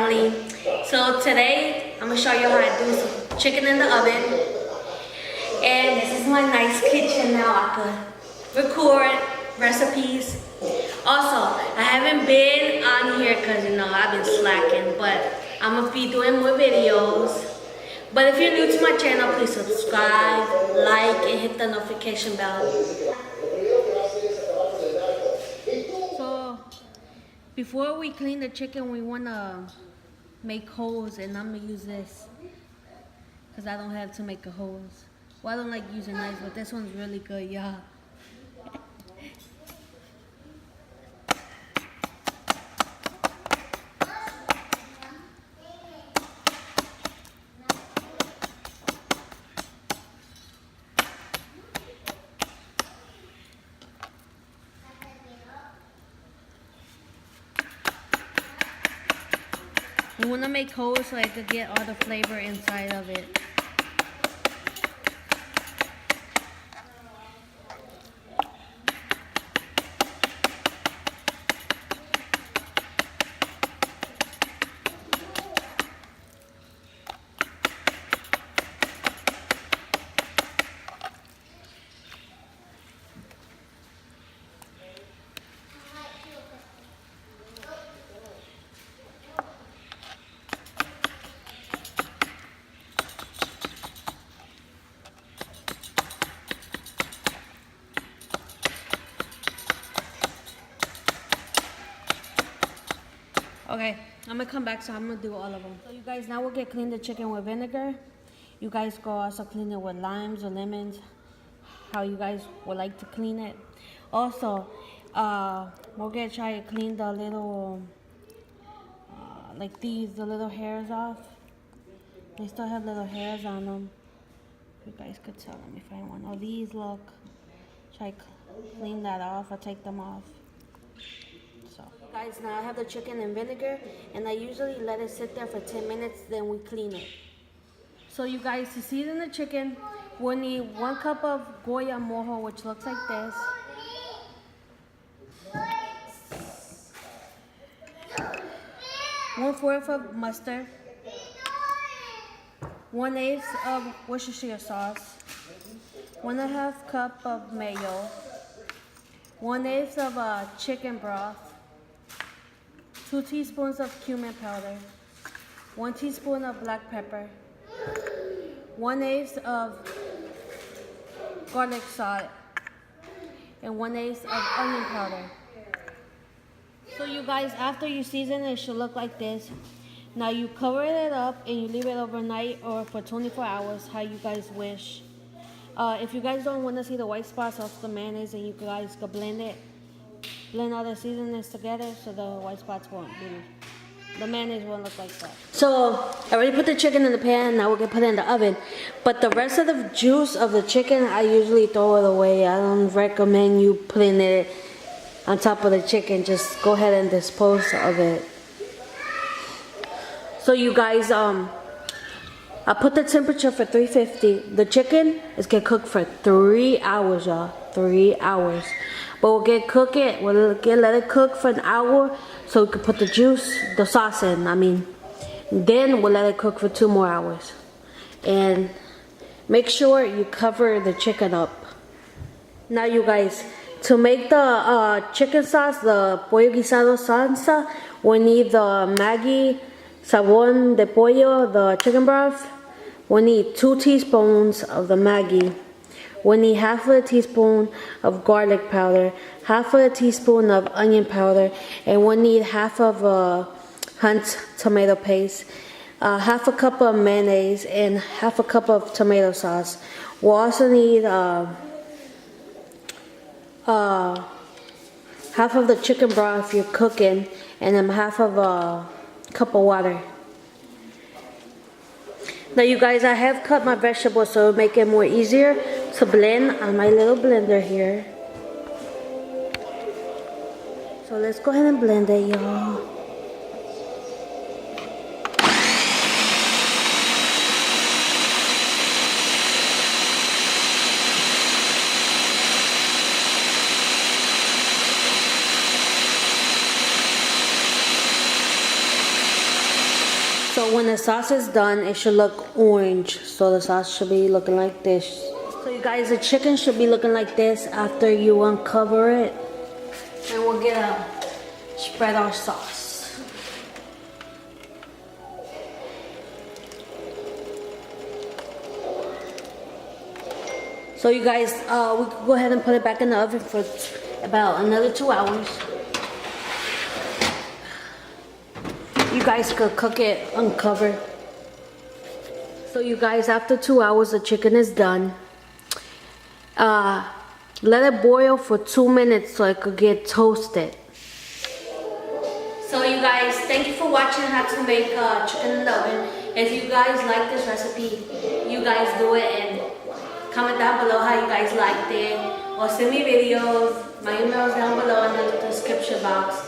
family. So today I'm gonna show you how to do some chicken in the oven. And this is my nice kitchen now. I could record recipes. Also, I haven't been on here because I've been slacking, but I'm gonna be doing more videos. But if you're new to my channel, please subscribe, like, and hit the notification bell. So before we clean the chicken, we wanna make holes, and I'm gonna use this because I don't have to make a hose. Well, I don't like using knives, but this one's really good, y'all. We want to make holes so I could get all the flavor inside of it. Okay, I'm gonna come back, so I'm gonna do all of them. So you guys, now we'll get clean the chicken with vinegar. You guys go also clean it with limes or lemons, how you guys would like to clean it. Also, we're gonna try to clean the little, like these, the little hairs off. They still have little hairs on them. You guys could tell, let me find one. Oh, these, look. Try to clean that off or take them off. Guys, now I have the chicken in vinegar, and I usually let it sit there for 10 minutes, then we clean it. So you guys, to season the chicken, we'll need 1 cup of Goya mojo, which looks like this. 1/4 of mustard. 1/8 of Worcestershire sauce. 1/2 cup of mayo. 1/8 of chicken broth. 2 teaspoons of cumin powder, 1 teaspoon of black pepper, 1/8 of garlic salt, and 1/8 of onion powder. So you guys, after you season it, should look like this. Now you cover it up and you leave it overnight or for 24 hours, how you guys wish. If you guys don't want to see the white spots off the mayonnaise, and you guys can blend all the seasonings together so the white spots won't be, the mayonnaise won't look like that. So I already put the chicken in the pan, now we're gonna put it in the oven. But the rest of the juice of the chicken, I usually throw it away. I don't recommend you putting it on top of the chicken. Just go ahead and dispose of it. So you guys, I put the temperature for 350. The chicken is gonna cook for 3 hours, y'all. 3 hours. But we'll let it cook for an hour so we can put the sauce in, Then we'll let it cook for 2 more hours. And make sure you cover the chicken up. Now you guys, to make the chicken sauce, the Pollo Guisado salsa, we need the Maggi Sabon de Pollo, the chicken broth. We need 2 teaspoons of the Maggi. We need 1/2 teaspoon of garlic powder, 1/2 teaspoon of onion powder, and we need 1/2 of Hunt's tomato paste, 1/2 cup of mayonnaise, and 1/2 cup of tomato sauce. We'll also need 1/2 of the chicken broth if you're cooking, and then 1/2 of a cup of water. Now you guys, I have cut my vegetables so it'll make it more easier to blend on my little blender here. So let's go ahead and blend it, y'all. So when the sauce is done, it should look orange. So the sauce should be looking like this. So you guys, the chicken should be looking like this after you uncover it. And we'll get spread our sauce. So you guys, we could go ahead and put it back in the oven for about another 2 hours. You guys could cook it uncovered. So you guys, after 2 hours, the chicken is done. Let it boil for 2 minutes so it could get toasted. So you guys, thank you for watching how to make chicken in the oven. If you guys like this recipe, you guys do it and comment down below how you guys liked it. Or send me videos. My email is down below in the description box.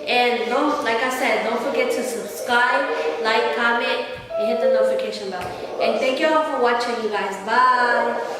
And like I said, don't forget to subscribe, like, comment, and hit the notification bell. And thank you all for watching, you guys. Bye.